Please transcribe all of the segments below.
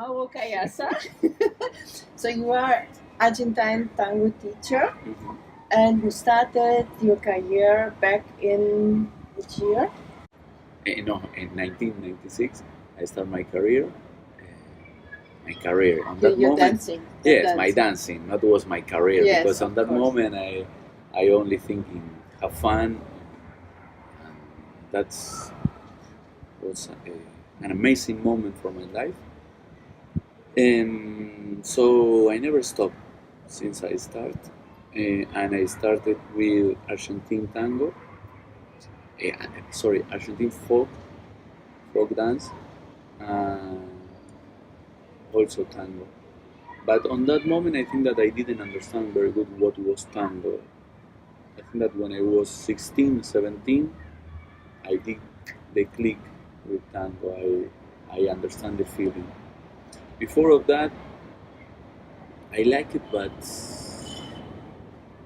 Mauro Caiazza. So you are Argentine tango teacher, and you started your career back in which year? In 1996, I started my career. My career on that Your moment. Dancing. Yes, my dancing. That was my career, yes, because on that moment I only thinking have fun. And that was an amazing moment for my life. And so I never stopped since I started. And I started with Argentine tango. Argentine folk dance, and also tango. But on that moment, I think that I didn't understand very good what was tango. I think that when I was 16, 17, I did the click with tango. I understand the feeling. Before of that, I like it, but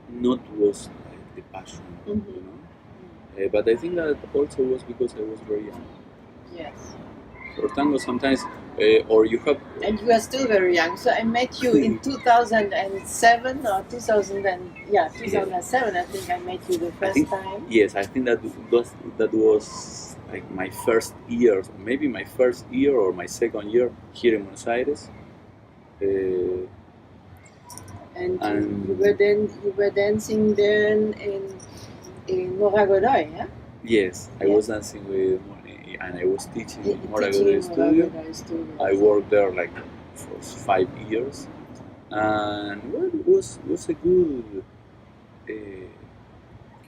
not was like the passion, you know. But I think that also was because I was very young. Yes. For tango, sometimes, or you have. And you are still very young. So I met you in 2007 or 2007. I think I met you the first time. Yes, I think that was like my first year, maybe my first year or my second year here in Buenos Aires. And you were dancing then in Mora Godoy, yeah? Yes, I was dancing with Moni, and I was teaching in Mora Godoy Studio. I worked there like for 5 years, and well, it was a good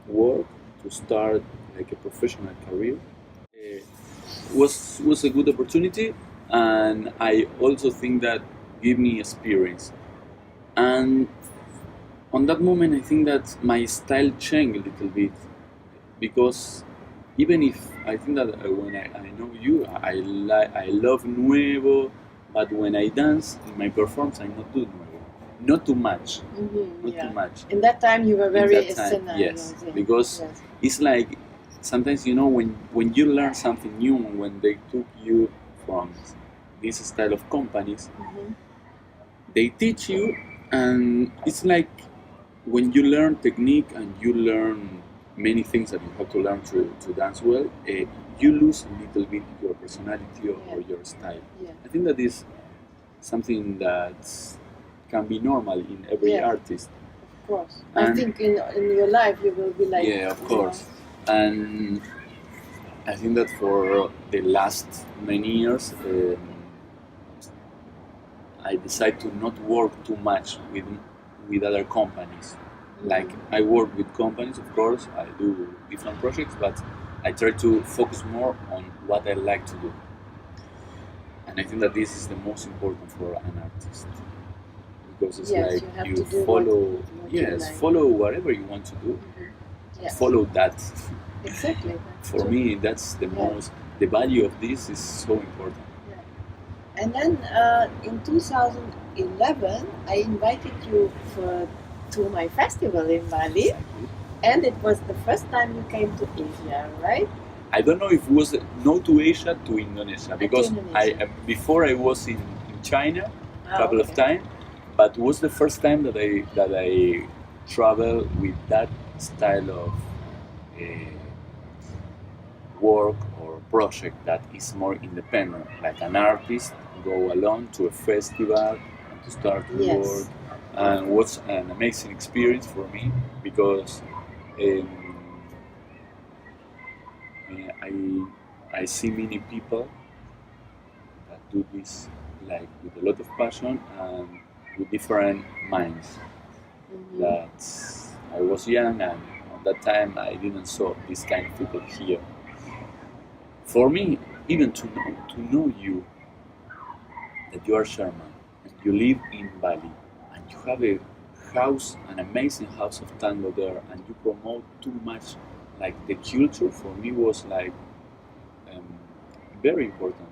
work to start like a professional career. Was a good opportunity, and I also think that gave me experience. And on that moment, I think that my style changed a little bit, because even if I think that when I know you, I love Nuevo, but when I dance in my performance, I not do Nuevo, not too much, too much. In that time, you were very escenario. Yes, because it's like sometimes, you know, when you learn something new, when they took you from this style of companies, they teach you, and it's like when you learn technique and you learn many things that you have to learn to dance well, you lose a little bit your personality or your style. I think that is something that can be normal in every artist. Of course. And I think in your life you will be like... Yeah, of course. And I think that for the last many years, I decided to not work too much with other companies. Like, I work with companies, of course, I do different projects, but I try to focus more on what I like to do. And I think that this is the most important for an artist. Because it's like you follow, follow whatever you want to do, follow that. Exactly. For me, that's the most, the value of this is so important. And then in 2011, I invited you to my festival in Bali, and it was the first time you came to Asia, right? I don't know if it was not to Asia, to Indonesia, because before I was in China a couple of times, but it was the first time that I traveled with that style of work or project that is more independent, like an artist go alone to a festival and to start to work. And was an amazing experience for me, because I see many people that do this like with a lot of passion and with different minds. That I was young, and at that time I didn't saw this kind of people here. For me, even to know you, that you are Sherman and you live in Bali, and you have a house, an amazing house of tango there, and you promote too much like the culture, for me was like very important,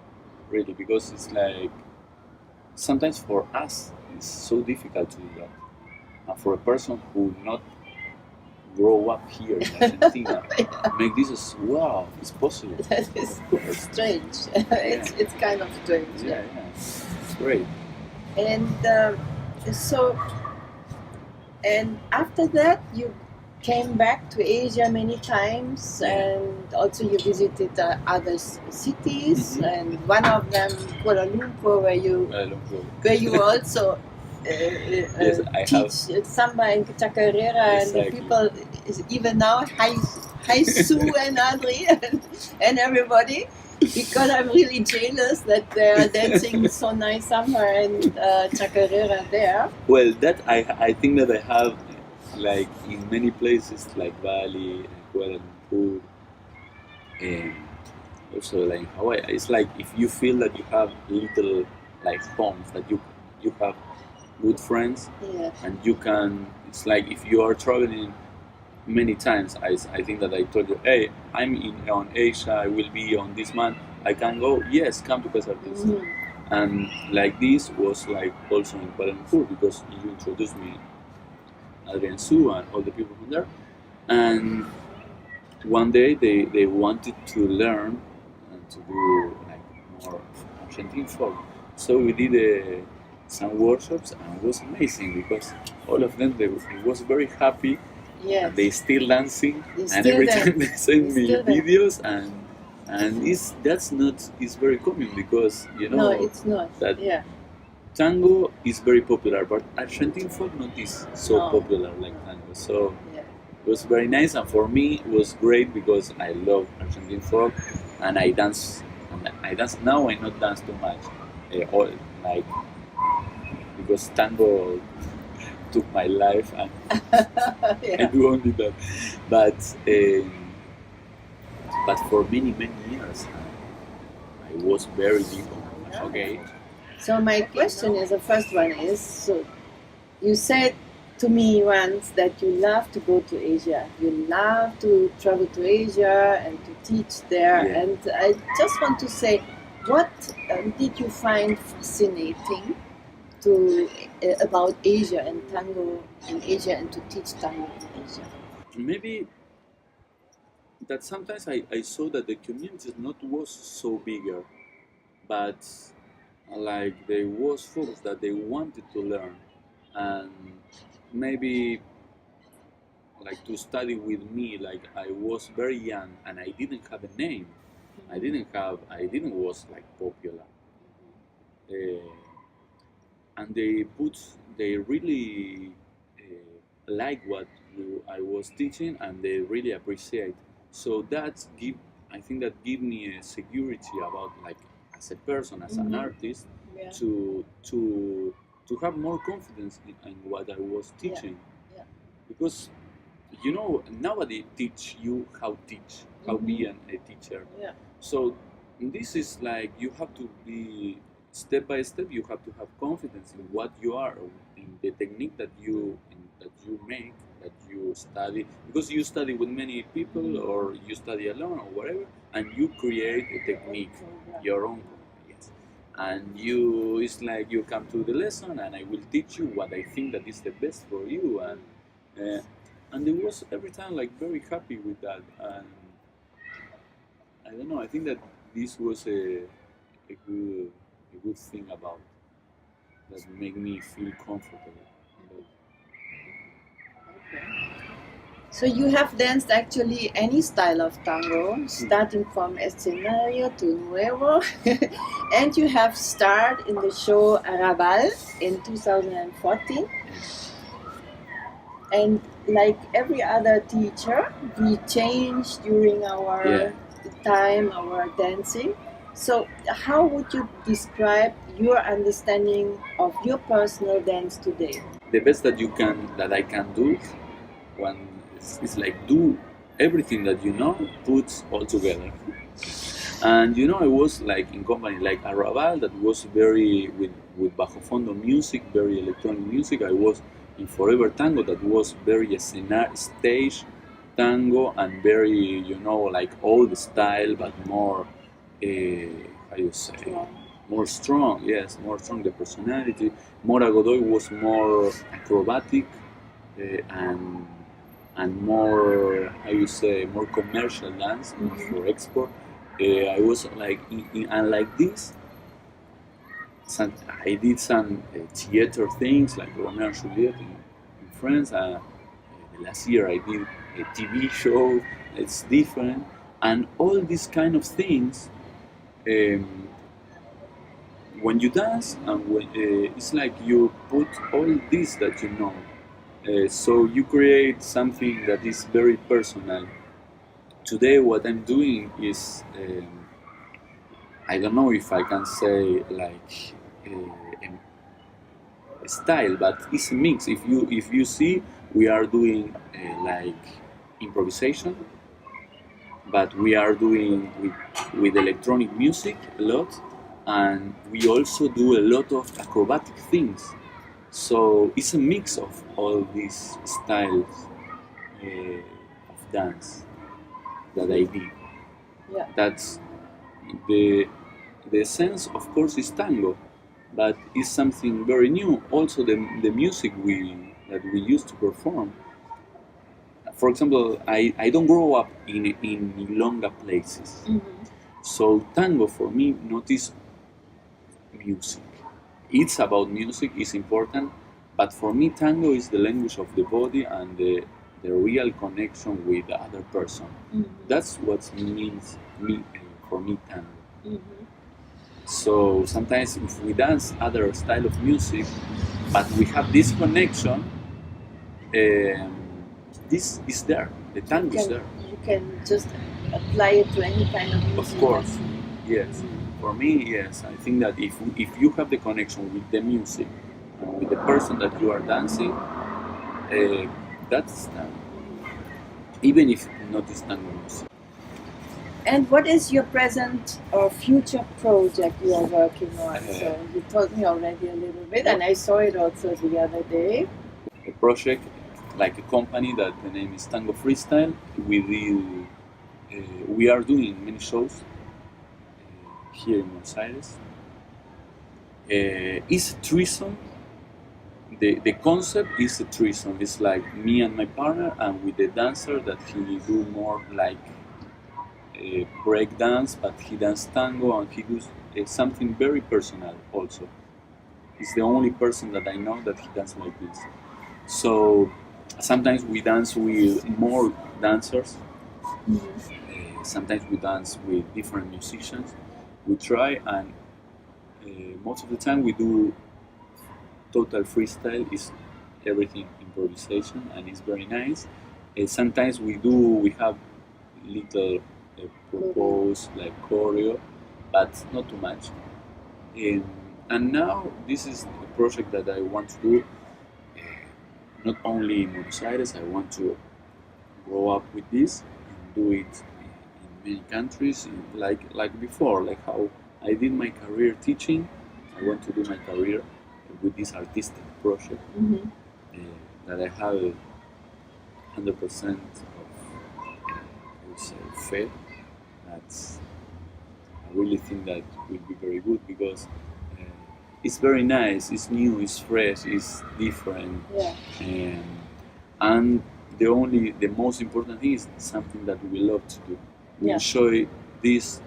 really, because it's like sometimes for us it's so difficult to do that, and for a person who not grow up here in Argentina, make this as wow, it's possible. That is strange. It's kind of strange. great. And so, and after that, you came back to Asia many times, and also you visited other cities, and one of them Kuala Lumpur, where you also Yes, teach samba and chacarera, and the people even now, hi Sue and Adri and everybody. Because I'm really jealous that they are dancing so nice samba and chacarera there. Well, that I think that I have, like in many places like Bali, Kuala Lumpur, and also like Hawaii. It's like if you feel that you have little like homes, that you have good friends, and you can. It's like if you are traveling many times. I think that I told you, hey, I'm on Asia. I will be on this month. I can go. Yes, come to Casa Artista. And like this was like also in Kuala Lumpur, because you introduced me, Adrian Su and all the people from there. And one day they wanted to learn and to do like more Argentine folk. So we did some workshops, and it was amazing because all of them they was very happy. Yes. And they still dancing, and every time they send me videos, and that's not very common, because no, it's not. That tango is very popular, but Argentine folk not is so popular like tango. So it was very nice, and for me it was great because I love Argentine folk, and I dance. Now. I not dance too much, like because tango took my life, and I do only that. But for many years, I was very deep. Okay. So my question is, the first one is, so you said to me once that you love to go to Asia. You love to travel to Asia and to teach there. And I just want to say, what did you find fascinating about Asia and tango in Asia, and to teach tango in Asia? Maybe that sometimes I saw that the community was so bigger, but like there was folks that they wanted to learn, and maybe like to study with me. Like I was very young and I didn't have a name. I didn't was like popular. And they really like what I was teaching, and they really appreciate. So I think that give me a security about, like, as a person, as an artist, to have more confidence in what I was teaching, because nobody teach you how be a teacher. So this is like you have to be step by step. You have to have confidence in what you are, in the technique that you make, that you study, because you study with many people or you study alone or whatever, and you create a technique, your own. Yes. And it's like you come to the lesson, and I will teach you what I think that is the best for you, and it was every time like very happy with that. And I don't know, I think that this was a good thing about that make me feel comfortable. So you have danced actually any style of tango, starting from escenario to Nuevo, and you have starred in the show Arrabal in 2014. And like every other teacher, we change during our time, our dancing. So how would you describe your understanding of your personal dance today? The best that I can do, when it's like do everything that puts all together. And I was like in company like Arrabal, that was very with bajo fondo music, very electronic music. I was in Forever Tango, that was very stage tango, and very like old style, but more how you say, more strong. Yes, more strong, the personality. Mora Godoy was more acrobatic, and more, how you say, more commercial dance, more for export. I was like and like this, I did some theater things like Romeo and Juliet in France. The last year I did a TV show. It's different, and all these kind of things. When you dance, and it's like you put all this that you know. So you create something that is very personal. Today, what I'm doing is I don't know if I can say like a style, but it's a mix. If you see, we are doing like improvisation, but we are doing with electronic music a lot, and we also do a lot of acrobatic things. So it's a mix of all these styles of dance that I did. Yeah. That's the essence, of course, is tango, but it's something very new. Also, the music that we used to perform. For example, I don't grow up in Milonga places, so tango for me not is music. It's about music, it's important, but for me tango is the language of the body and the real connection with the other person. That's what means for me tango. So sometimes if we dance other style of music, but we have this connection, this is there. The tango is there. You can just apply it to any kind of music. Of course, yes. For me, yes. I think that if you have the connection with the music and with the person that you are dancing, that's tango. Even if not is tango music. And what is your present or future project you are working on? So you told me already a little bit, and I saw it also the other day. A project like a company that the name is Tango Freestyle. We are doing many shows here in Buenos Aires. It's a threesome. The concept is a threesome. It's like me and my partner, and with the dancer that he do more like break dance, but he dance tango, and he does something very personal also. He's the only person that I know that he dances like this. So sometimes we dance with more dancers. Sometimes we dance with different musicians. We try, and most of the time we do total freestyle. Is everything improvisation, and it's very nice. Sometimes we have little propose like choreo, but not too much. And now this is a project that I want to do. Not only in Buenos Aires, I want to grow up with this and do it in many countries, like before, like how I did my career teaching. I want to do my career with this artistic project that I have 100% of, I would say, faith. I really think that will be very good because it's very nice, it's new, it's fresh, it's different. Yeah. And the most important thing is something that we love to do. We enjoy this,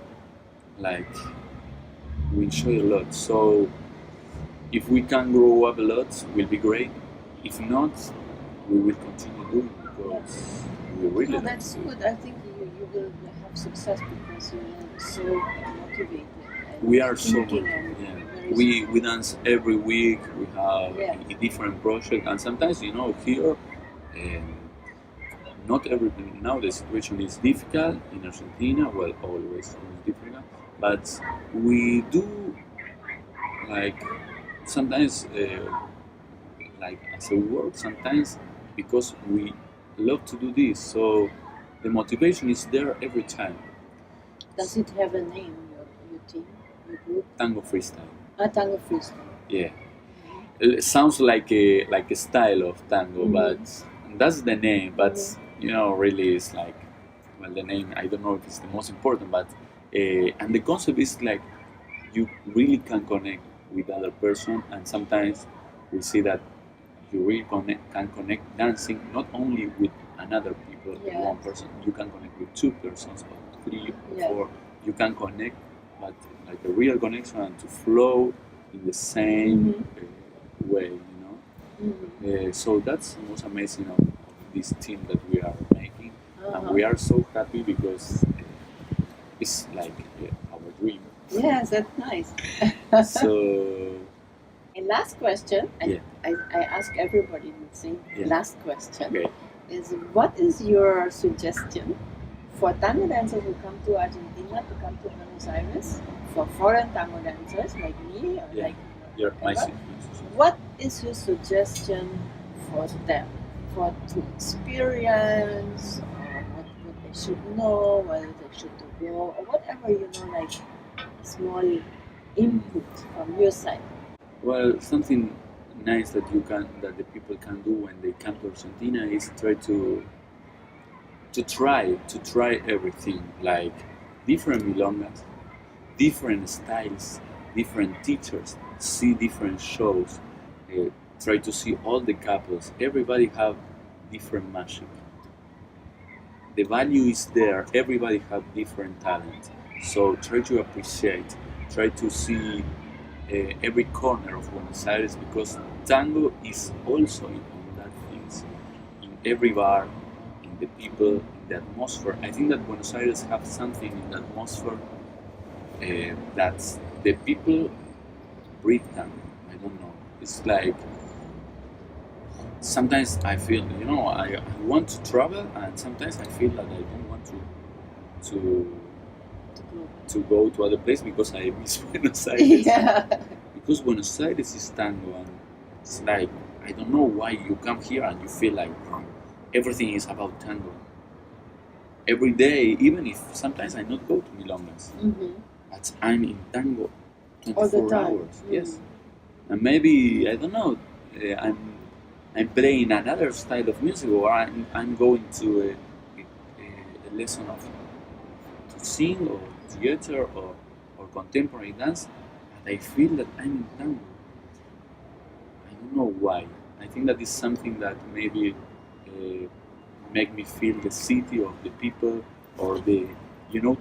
like, we enjoy a lot. So if we can grow up a lot, will be great. If not, we will continue doing it because we really well, that's good. I think you will have success because you are so motivated. We are so motivated. We dance every week. We have a different project, and sometimes here, not everything. Now the situation is difficult in Argentina. Well, always difficult, but we do like sometimes like as a work. Sometimes because we love to do this, so the motivation is there every time. Does it have a name? Your team, your group? Tango Freestyle. Tango Freestyle. Yeah. It sounds like a style of tango, but that's the name. But really, it's like, well, the name. I don't know if it's the most important, but and the concept is like you really can connect with other person, and sometimes we see that you really can connect dancing not only with another people, with one person. You can connect with two persons, or three, or four. You can connect, but like a real connection and to flow in the same way, Mhm. so that's the most amazing of this team that we are making, and we are so happy because it's like our dream. Yes, that's nice. So And last question, yeah, I ask everybody the same Yeah. last question, okay. is what is your suggestion for tango dancers who come to Argentina, to come to Buenos Aires, for foreign tango dancers like me or Yeah. like Your my whatever? suggestion. What is your suggestion for them, for to experience, or what they should know, whether they should go, or whatever, like small input from your side? Well, something nice that the people can do when they come to Argentina is try everything, like different milongas, different styles, different teachers, see different shows, try to see all the couples. Everybody have different magic. The value is there. Everybody have different talent. So try to appreciate. Try to see every corner of Buenos Aires, because tango is also in that things, in every bar, in the people, in the atmosphere. I think that Buenos Aires have something in the atmosphere that the people breathe tango. I don't know. It's like sometimes I feel, I want to travel, and sometimes I feel that I don't want to to go to other place because I miss Buenos Aires. Yeah. Because Buenos Aires is tango, and it's like, I don't know why you come here and you feel like everything is about tango. Every day, even if sometimes I not go to milongas, but I'm in tango All the 24 time. hours. Yes, and maybe I don't know. I'm playing another style of music, or I'm going to a lesson of to sing or theater or contemporary dance, but I feel that I'm in tango. I don't know why. I think that is something that maybe make me feel the city or the people, or the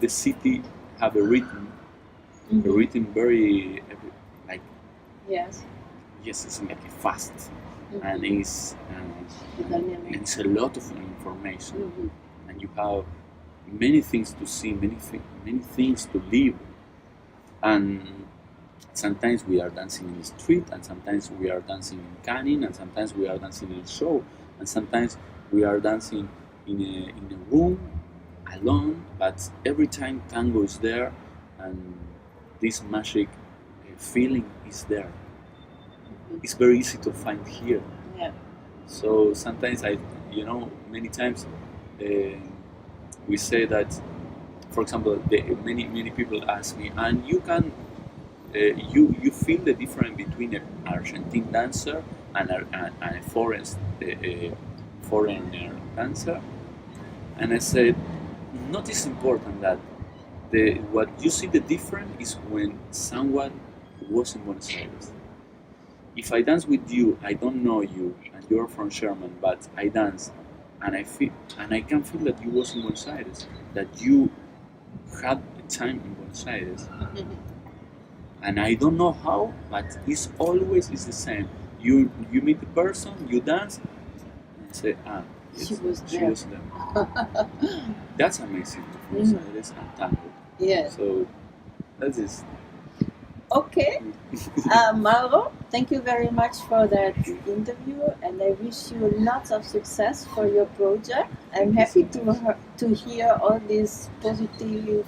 city have a rhythm, a rhythm very like Yes. yes, it's like fast, and it's a lot of information, and you have many things to see, many things to live, and sometimes we are dancing in the street, and sometimes we are dancing in canning, and sometimes we are dancing in a show, and sometimes we are dancing in a room alone. But every time tango is there, and this magic feeling is there. It's very easy to find here. Yeah. So sometimes many times we say that, for example, many people ask me, and you can you feel the difference between an Argentine dancer and a foreigner dancer, and I said, not is important that what you see the difference is when someone was in Buenos Aires. If I dance with you, I don't know you, and you're from Sherman, but I dance, and I can feel that you was in Buenos Aires, that you had a time in Buenos Aires, and I don't know how, but it's always the same. You meet the person, you dance, and say, yes, She was she there. was there. That's amazing. Buenos Aires and tango. Yes. So that's it. Okay. Mauro, thank you very much for that interview, and I wish you lots of success for your project. I'm happy to hear all this positive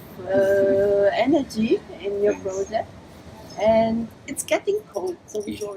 energy in your Thanks. project. And it's getting cold, so we go.